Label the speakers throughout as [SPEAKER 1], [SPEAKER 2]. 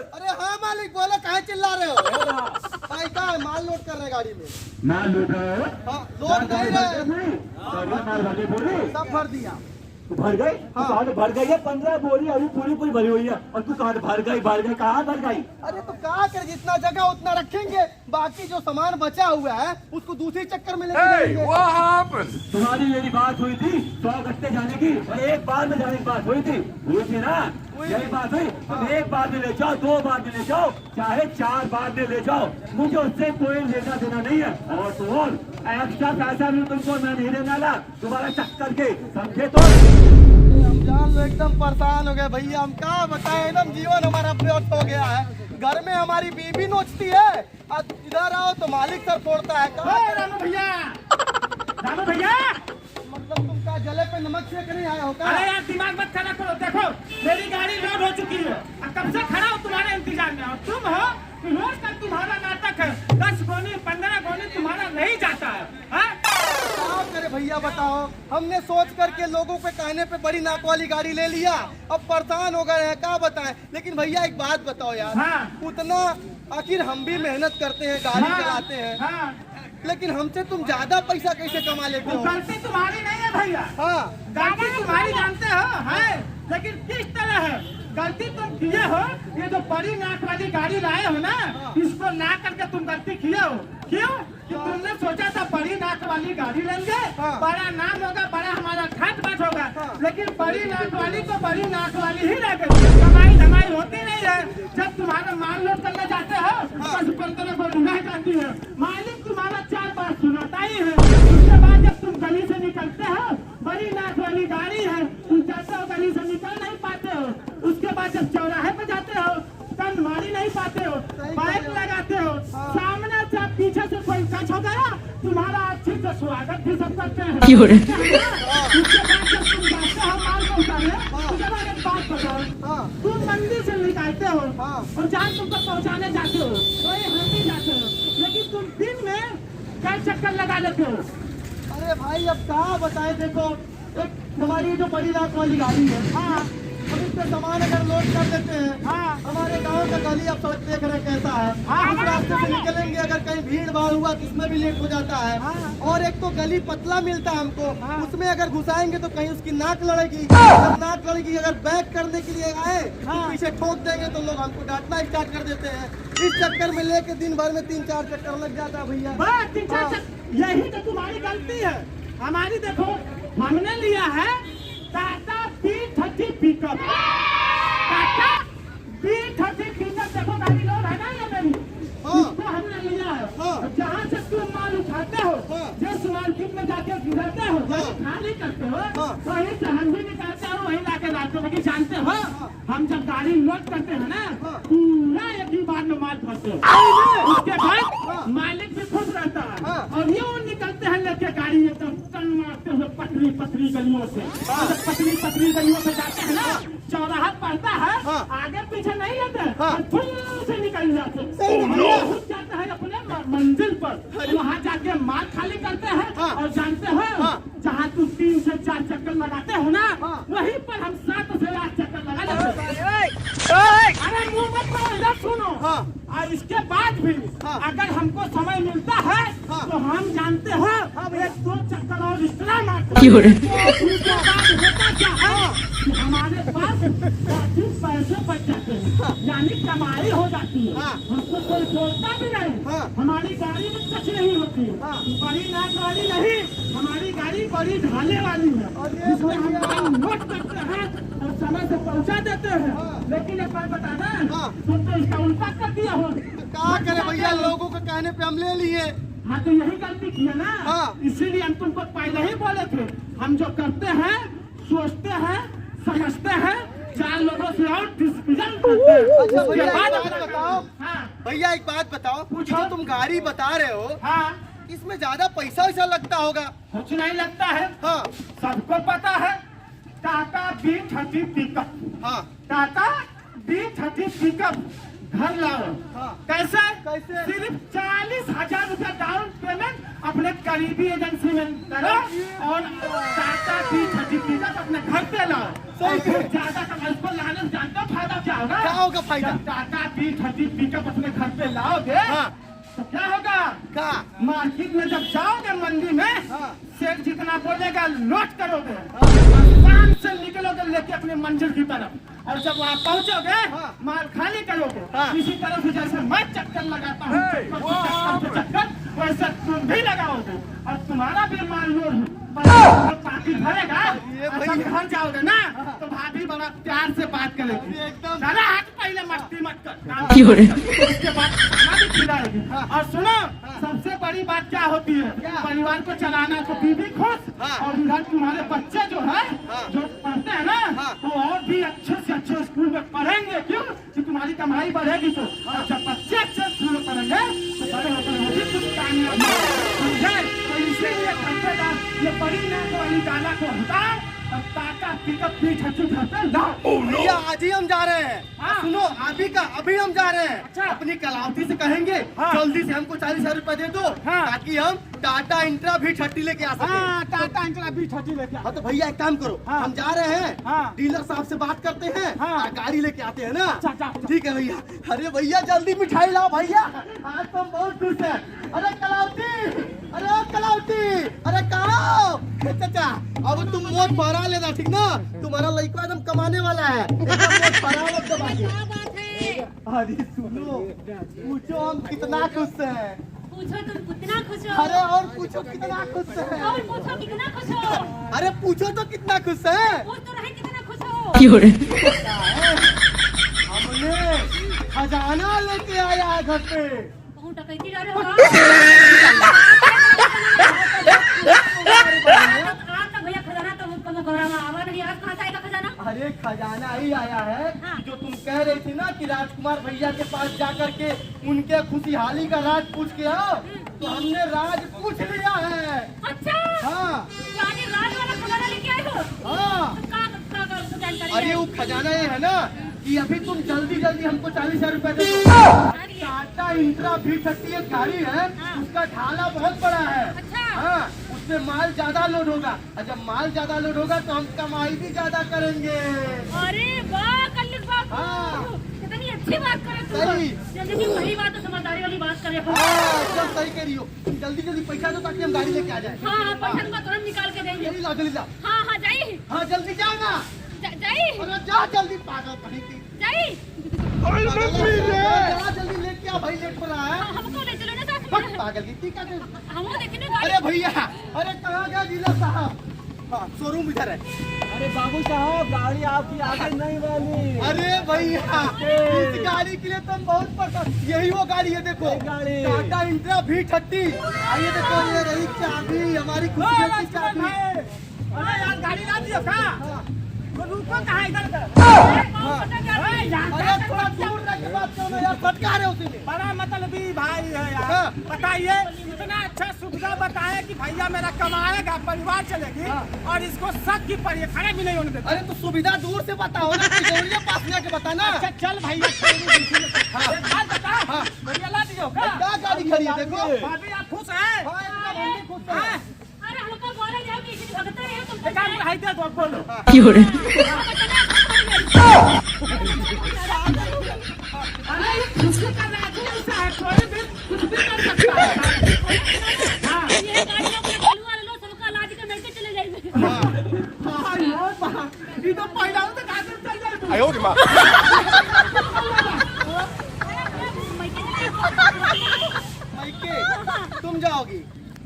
[SPEAKER 1] अरे हाँ मालिक बोलो, कहाँ चिल्ला रहे हो? भाई कहाँ है? माल लोड कर रहे हैं गाड़ी में।
[SPEAKER 2] माल लोड रहे हो?
[SPEAKER 1] हाँ लोड नहीं रहे,
[SPEAKER 2] बोरी
[SPEAKER 1] सब भर दिया।
[SPEAKER 2] भर गई? हाँ भर गई है। 15 बोरी अभी पूरी भरी हुई है और तू कहाँ भर गई कहाँ भर गई?
[SPEAKER 1] अरे तो क्या करे, जितना जगह उतना रखेंगे, बाकी जो सामान बचा हुआ है उसको दूसरी चक्कर में लेके जाएंगे।
[SPEAKER 2] तुम्हारी मेरी बात हुई थी 100 गट्टे जाने की और एक बार में जाने की बात हुई थी ना? यही बात हुई। तुम एक बार में ले जाओ, 2 बार में ले जाओ, चाहे 4 बार में ले जाओ, मुझे उससे कोई लेना देना नहीं है। और तो और एक्स्ट्रा पैसा भी तुमको मैं नहीं देने वाला तुम्हारा चक्कर के, समझे? तो
[SPEAKER 1] हम जान लो एकदम परेशान हो गए भैया, हम क्या बताएं, एकदम जीवन हमारा व्यर्थ हो गया है। घर में हमारी बीबी नोचती है और इधर आओ तो मालिक सर छोड़ता है।
[SPEAKER 3] रामू भैया
[SPEAKER 1] मतलब तुम क्या जले पे नमक फेंक नहीं आए हो क्या?
[SPEAKER 3] अरे यार दिमाग मत खराब करो। देखो मेरी गाड़ी लोड हो चुकी है, कब से खड़ा हूँ तुम्हारे इंतजार में, और तुम हो रोज का तुम्हारा नाटक है। 10 गोनी 15 गोनी तुम्हारा नहीं जाता है।
[SPEAKER 1] क्या करे भैया बताओ, हमने सोच करके लोगों के कहने पे बड़ी नाक वाली गाड़ी ले लिया, अब परेशान हो गए हैं, क्या बताएं। लेकिन भैया एक बात बताओ यार, उतना आखिर हम भी मेहनत करते हैं, गाड़ी चलाते हैं, लेकिन हमसे तुम ज्यादा पैसा कैसे कमा लेते हो?
[SPEAKER 3] गलती तुम्हारी नहीं है भैया।
[SPEAKER 1] हाँ
[SPEAKER 3] गलती तुम्हारी जानते हो है, लेकिन किस तरह है गलती तुम किए हो। ये जो बड़ी नाक वाली गाड़ी लाए हो ना, इसको ला करके तुम गलती किए हो। क्यों? कि तुमने सोचा था बड़ी नाक वाली गाड़ी लेंगे, बड़ा नाम होगा, बड़ा हमारा घाट बाट होगा, लेकिन बड़ी नाक वाली तो बड़ी नाक वाली ही रह गई। कमाई धमाई होती नहीं है। जब तुम्हारा माल लोड करने जाते हो 10-15 को रुलाई जाती है, मालिक तुम्हारा 4 बार सुनाता ही है। उसके बाद जब तुम गली से निकलते हो, बड़ी नाक वाली गाड़ी है, तुम जाते हो गली से निकल नहीं पाते हो। उसके बाद जब चौराहे पे जाते हो तब मारी नहीं पाते हो, बाइक लगाते हो, सामने से पीछे से कोई टच हो गया, तुम्हारा अच्छे से स्वागत भी सब करते हैं। उसके बाद जब तुम जाते हो माल को उतारने, उसके बाद एक बात बताओ, तुम मंदिर से निकालते हो और जहाँ तुमको पहुँचाने जाते हो वही हम भी जाते हो, लेकिन तुम दिन में कई चक्कर लगा लेते हो।
[SPEAKER 1] अरे भाई अब क्या बताएं, देखो एक हमारी जो बड़ी नाक वाली गाड़ी है, हम इसमें सामान अगर लोड कर देते हैं, हमारे गांव का गली अब सड़क देख रहे कैसा है, उस रास्ते से निकलेंगे अगर कहीं भीड़ भाड़ हुआ तो उसमें भी लेट हो जाता है। और एक तो गली पतला मिलता है हमको, उसमें अगर घुसाएंगे तो कहीं उसकी नाक लड़ेगी, जब नाक लड़ेगी अगर बैक करने के लिए आए तो पीछे ठोक देंगे तो लोग हमको डांटना स्टार्ट कर देते हैं। इस चक्कर में लेके दिन भर में 3-4 चक्कर लग जाता है भैया।
[SPEAKER 3] यही तो तुम्हारी गलती है। हमारी देखो हमने लिया है Tata B30 pickup, Tata B30 pickup. देखो गाड़ी लोड है ना ये मेरी, इसको हमने लिया है। जहाँ से तुम माल उठाते हो, जिस मार्केट में जाके गिरते हो, खाली करते हो, वहीं से हम भी निकालते हो, वहीं लाके लाते हो। लेकिन जानते हो हम जब गाड़ी लोड करते हैं ना, पूरा एक ही बार में माल भरते हो, उसके बाद मालिक भी खुश रहता है और यूं निकलते हैं लेके गाड़ी एकदम टन मारते हुए पतली गलियों से। पतली गलियों से जाते हैं ना, चौराहा पड़ता है, आगे पीछे नहीं लेते, फुल से निकल जाते जाते हैं अपने मंजिल पर। वहाँ जाके माल खाली करते हैं और जानते हो जहाँ तुम 3 से 4 चक्कर लगाते हो ना, वहीं पर हम 7 से 8 चक्कर लगा लेते हैं। अरे मुँह मत करो, इधर सुनो। और इसके बाद भी अगर हमको समय मिलता है तो हम जानते हो 1-2 चक्कर और इस तरह मारते हैं। उसके बाद होता क्या है कि हमारे पास अधिक पैसे बच जाते हैं, यानी कमाई हो जाती है, हमको कोई बोलता भी नहीं। हमारी गाड़ी में कुछ नहीं होती, बड़ी नाक वाली नहीं, हमारी गाड़ी बड़ी ढाले वाली है, जिसमें हम नोट करते हैं और समय से पहुँचा देते हैं। लेकिन एक बार बताना, तुम तो इसका उल्टा कर दिया हो।
[SPEAKER 1] क्या करे भैया, लोगों के कहने पे हम ले लिए।
[SPEAKER 3] हाँ तो यही गलती की है ना, इसीलिए हम तुमको पहले ही बोले थे। हम जो करते हैं, सोचते हैं, समझते हैं, 4 लोगों से और डिस्कशन करते हैं।
[SPEAKER 1] अच्छा भैया एक बात बताओ, भैया एक बात बताओ, जो तुम गाड़ी बता रहे हो, इसमें ज्यादा पैसा वैसा लगता होगा?
[SPEAKER 3] कुछ नहीं लगता है, सबको पता है। Tata B30 pickup, Tata B30 pickup घर लाओ। कैसे? सिर्फ 40,000 रुपया डाउन पेमेंट अपने करीबी एजेंसी में करो और टाटा B30 पिकअप अपने घर पे लाओ।
[SPEAKER 1] सही है।
[SPEAKER 3] ज्यादा का इसको लाने में जानते हो फायदा क्या होगा?
[SPEAKER 1] क्या होगा फायदा?
[SPEAKER 3] जब टाटा T30 पिकअप अपने घर पे लाओगे
[SPEAKER 1] हाँ।
[SPEAKER 3] तो क्या होगा?
[SPEAKER 1] क्या?
[SPEAKER 3] मार्केट में जब जाओगे मंडी में,
[SPEAKER 1] हाँ।
[SPEAKER 3] सेठ जितना बोलेगा लोड करोगे, आराम से निकलोगे लेके अपने मंजिल की तरफ। और जब वहाँ पहुँचोगे
[SPEAKER 1] हाँ।
[SPEAKER 3] माल खाली करोगे।
[SPEAKER 1] हाँ।
[SPEAKER 3] इसी तरह से जैसे मैं चक्कर लगाता हूँ, चक्कर वैसे तुम भी लगाओगे और तुम्हारा भी माल लोड पार्टी भरेगा। और जब घर जाओगे ना तो भाभी बड़ा प्यार से बात करेगी,
[SPEAKER 1] एकदम।
[SPEAKER 3] चला हाथ पहले मस्ती मत कर, उसके बाद खाना भी खिलाएगी। और सुनो, सबसे बड़ी बात क्या होती है? परिवार को चलाना तो बीवी खुश, और इधर तुम्हारे बच्चे जो है जो पढ़ते हैं ना तो और भी अच्छे से अच्छे स्कूल में पढ़ेंगे। क्यों? कि तुम्हारी कमाई बढ़ेगी तो। और जब बच्चे अच्छे स्कूल में पढ़ेंगे तो बड़े होकर वो भी कुछ कामयाब समझे। तो इसीलिए ये बड़ी नाक वाली गाला को हटाओ और टाटा पिकअप T30 घर पे लाओ।
[SPEAKER 1] भैया आज ही हम जा रहे हैं।
[SPEAKER 3] हाँ।
[SPEAKER 1] सुनो, अभी हम जा रहे हैं।
[SPEAKER 3] अच्छा।
[SPEAKER 1] अपनी कलावती से कहेंगे
[SPEAKER 3] हाँ।
[SPEAKER 1] जल्दी से हमको 40,000 रुपए दे दो,
[SPEAKER 3] हाँ।
[SPEAKER 1] ताकि हम टाटा इंट्रा V30 लेके आ सके।
[SPEAKER 3] टाटा इंट्रा B30 लेके आओ।
[SPEAKER 1] हाँ तो भैया एक काम करो,
[SPEAKER 3] हाँ।
[SPEAKER 1] हम जा रहे हैं,
[SPEAKER 3] हाँ।
[SPEAKER 1] डीलर साहब से बात करते हैं,
[SPEAKER 3] हाँ।
[SPEAKER 1] और गाड़ी लेके आते हैं ना।
[SPEAKER 3] अच्छा, अच्छा।
[SPEAKER 1] ठीक है भैया। अरे भैया जल्दी मिठाई लाओ भैया, आज तो हम बहुत खुश हैं। अरे कलावती, अरे कहो चाचा, अब तुम मोट भरा लेना, ठीक ना? तुम्हारा लड़का एकदम कमाने वाला है, एकदम मोट भरा मत दबा के।
[SPEAKER 4] क्या बात है?
[SPEAKER 1] अरे सुनो, पूछो हम कितना खुश हैं।
[SPEAKER 4] पूछो तुम कितना खुश हो?
[SPEAKER 1] अरे और पूछो कितना खुश हैं।
[SPEAKER 4] और पूछो कितना खुश हो?
[SPEAKER 1] अरे पूछो तो कितना खुश हैं।
[SPEAKER 4] पूछ तो रहे कितना खुश हो?
[SPEAKER 1] हमने खजाना लेके आया है घर पे।
[SPEAKER 4] कहूँ टकैती जा रहे हो? आज तक भैया खजाना तो कम घबरा में आवा नहीं, आज कहाँ से आएगा खजाना?
[SPEAKER 1] अरे खजाना ही आया है।
[SPEAKER 4] हाँ।
[SPEAKER 1] जो तुम कह रही थी ना कि राजकुमार भैया के पास जा करके उनके खुशहाली का राज पूछ के आओ, तो हमने राज पूछ लिया है।
[SPEAKER 4] अच्छा,
[SPEAKER 1] हाँ
[SPEAKER 4] यानी राज वाला खजाना लेके आए हो?
[SPEAKER 1] हाँ।
[SPEAKER 4] तो का जानकारी
[SPEAKER 1] अरे
[SPEAKER 4] है?
[SPEAKER 1] वो खजाना ये है ना कि अभी तुम जल्दी हमको 40,000 रुपए दे दो। टाटा इंट्रा V30 एक गाड़ी है, उसका ढाला बहुत बड़ा है।
[SPEAKER 4] अच्छा।
[SPEAKER 1] हाँ, उसमें माल ज्यादा लोड होगा, और जब माल ज्यादा लोड होगा तो हम कमाई भी ज्यादा करेंगे।
[SPEAKER 4] अरे वाह कल्लू बाबू,
[SPEAKER 1] हाँ।
[SPEAKER 4] कितनी अच्छी बात करे तू।
[SPEAKER 1] सही।
[SPEAKER 4] जल्दी वही बात तो समझदारी वाली बात करे।
[SPEAKER 1] हाँ, एकदम सही कह रही हो। जल्दी पैसा दो ताकि हम गाड़ी लेके आ जाए।
[SPEAKER 4] हाँ, पैसा का तुरंत निकाल के देंगे।
[SPEAKER 1] जल्दी लाओ।
[SPEAKER 4] हाँ, जाइए।
[SPEAKER 1] हाँ जल्दी जाओ ना।
[SPEAKER 4] जाइए।
[SPEAKER 1] अरे जा जल्दी, पागल कहीं की।
[SPEAKER 4] जाइए।
[SPEAKER 1] जा जल्दी लेके आ भाई, लेट हो रहा है।
[SPEAKER 4] हमको ले चलो ना साथ
[SPEAKER 1] बस
[SPEAKER 4] में।
[SPEAKER 1] पागल की ठीक है।
[SPEAKER 4] हमको देखने गाड़ी।
[SPEAKER 1] अरे भैया, अरे कहाँ गया डीलर साहब? हाँ, शोरूम इधर है।
[SPEAKER 2] अरे बाबू साहब, गाड़ी आपकी आगे नहीं वाली।
[SPEAKER 1] अरे भैया, इस गाड़ी के लिए तुम बहुत पसंद। यही वो गाड़ी है, देखो
[SPEAKER 2] गाड़ी।
[SPEAKER 1] Tata intra V30। आइए देखो, ये रही चाबी, हमारी खुशी की चाबी।
[SPEAKER 3] अरे यार गाड़ी ला दियो का? तो रुको कहाँ इधर?
[SPEAKER 1] अरे थोड़ा दूर रह के बात करो ना यार, फटका रहे हो उसी में।
[SPEAKER 3] बड़ा मतलबी भाई है यार।
[SPEAKER 1] हाँ।
[SPEAKER 3] बताइए, इतना अच्छा सुविधा बताया कि भैया मेरा कमाएगा, परिवार चलेगी, और इसको शक की पड़ी है, खड़े भी नहीं होने देते।
[SPEAKER 1] अरे तो सुविधा दूर से बताओ ना, तिजोरिया पास में आके बताना।
[SPEAKER 3] अच्छा चल भैया, एक बात बता,
[SPEAKER 1] हाँ।
[SPEAKER 3] भैया ला दियो का?
[SPEAKER 1] क्या गाड़ी खड़ी है देखो।
[SPEAKER 3] भाभी आप खुश हैं?
[SPEAKER 1] हाँ, एकदम हम भी खुश हैं।
[SPEAKER 4] अरे हमको बोले जाओ कि इसी भगते रहे तुम।
[SPEAKER 3] एक आदमी हाई दे दो, बोलो। अरे खुशी का राज ऐसा है, कोई भी कुछ भी कर सकता है। हाँ।
[SPEAKER 4] ये गाड़ी अपने चालू वाले लो, सबका लाज के लेके चले जाएंगे।
[SPEAKER 3] हाँ, यो बा, ये तो पहला तो गाड़ी में चल जाए।
[SPEAKER 4] मैं
[SPEAKER 1] मायके तुम जाओगी,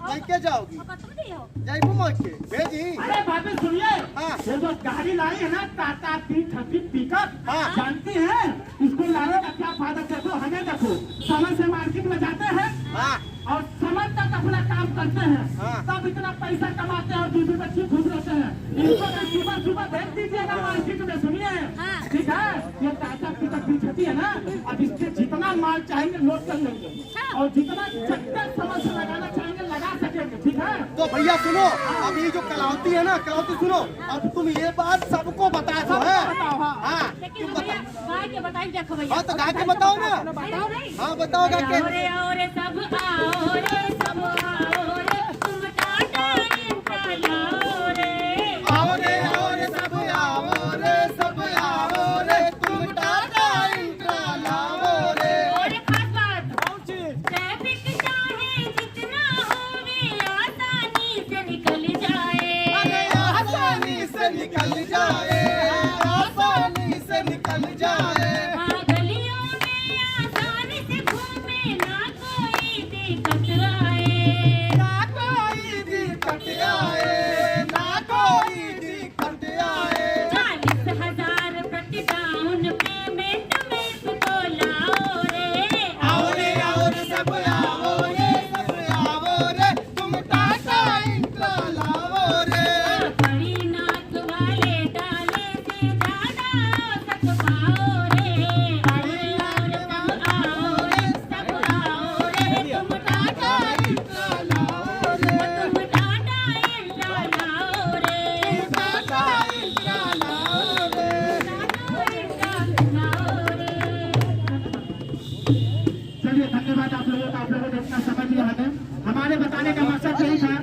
[SPEAKER 1] मायके जाओगी,
[SPEAKER 4] तुम नहीं हो?
[SPEAKER 1] जाइबू मायके भेजी।
[SPEAKER 3] अरे भाभी सुनिए,
[SPEAKER 1] हाँ।
[SPEAKER 3] ये जो गाड़ी लाई है ना टाटा T30 पिकअप,
[SPEAKER 1] हाँ।
[SPEAKER 3] जानती हैं इसको लाने का क्या फायदा? देखो हमें देखो, समय से मार्केट में जाते हैं
[SPEAKER 1] हाँ
[SPEAKER 3] और समय तक अपना काम करते हैं,
[SPEAKER 1] हाँ।
[SPEAKER 3] तब इतना पैसा कमाते हैं और दूसरे बच्चे खुश रहते हैं। इनको तो सुबह भेज दीजिएगा मार्केट में, सुनिए।
[SPEAKER 4] हाँ।
[SPEAKER 3] ठीक है, ये टाटा पिकअप T30 है ना, अब इसके जितना माल चाहेंगे लोड कर लेंगे, और जितना चक्कर समय से लगाना चाहेंगे लगा सकेंगे। ठीक है,
[SPEAKER 1] तो भैया सुनो, अब ये जो कलावती है ना, कलावती सुनो, अब तुम ये बात सबको बता दो है।
[SPEAKER 3] बताओ। हाँ।
[SPEAKER 1] हाँ
[SPEAKER 4] लेकिन
[SPEAKER 1] तुम
[SPEAKER 4] भैया
[SPEAKER 1] बताओ।
[SPEAKER 4] गाय के बताइए, देखो भैया।
[SPEAKER 1] हाँ तो गा के बताओ ना।
[SPEAKER 4] बताओ नहीं।
[SPEAKER 1] हाँ बताओ गा के।
[SPEAKER 4] आओ रे सब आओ रे सब आओ रे, तुम टाटा इंट्रा लाओ रे।
[SPEAKER 1] आओ रे निकल जाए, आसानी से निकल जाए।
[SPEAKER 4] गलियों में आसानी से घूमे, ना कोई दिक्कत आए,
[SPEAKER 1] ना कोई दिक्कत आए, ना कोई दिक्कत आए।
[SPEAKER 4] 40,000 प्रति डाउन पेमेंट में इसको लाओ रे,
[SPEAKER 1] आओ रे आओ रे सब आओ रे, सब आओ रे, तुम टाटा इंट्रा लाओ रे।
[SPEAKER 4] बड़ी नाक वाले डाले से ज्यादा सक पाओ रे,
[SPEAKER 1] बड़ी नाक आओ रे, सब आओ रे, तुम टाटा इंट्रा लाओ रे।
[SPEAKER 4] तुम टाटा इंट्रा लाओ रे,
[SPEAKER 1] टाटा इंट्रा लाओ रे।
[SPEAKER 3] चलिए धन्यवाद आप लोगों का, आप लोगों ने इतना समझ लिया।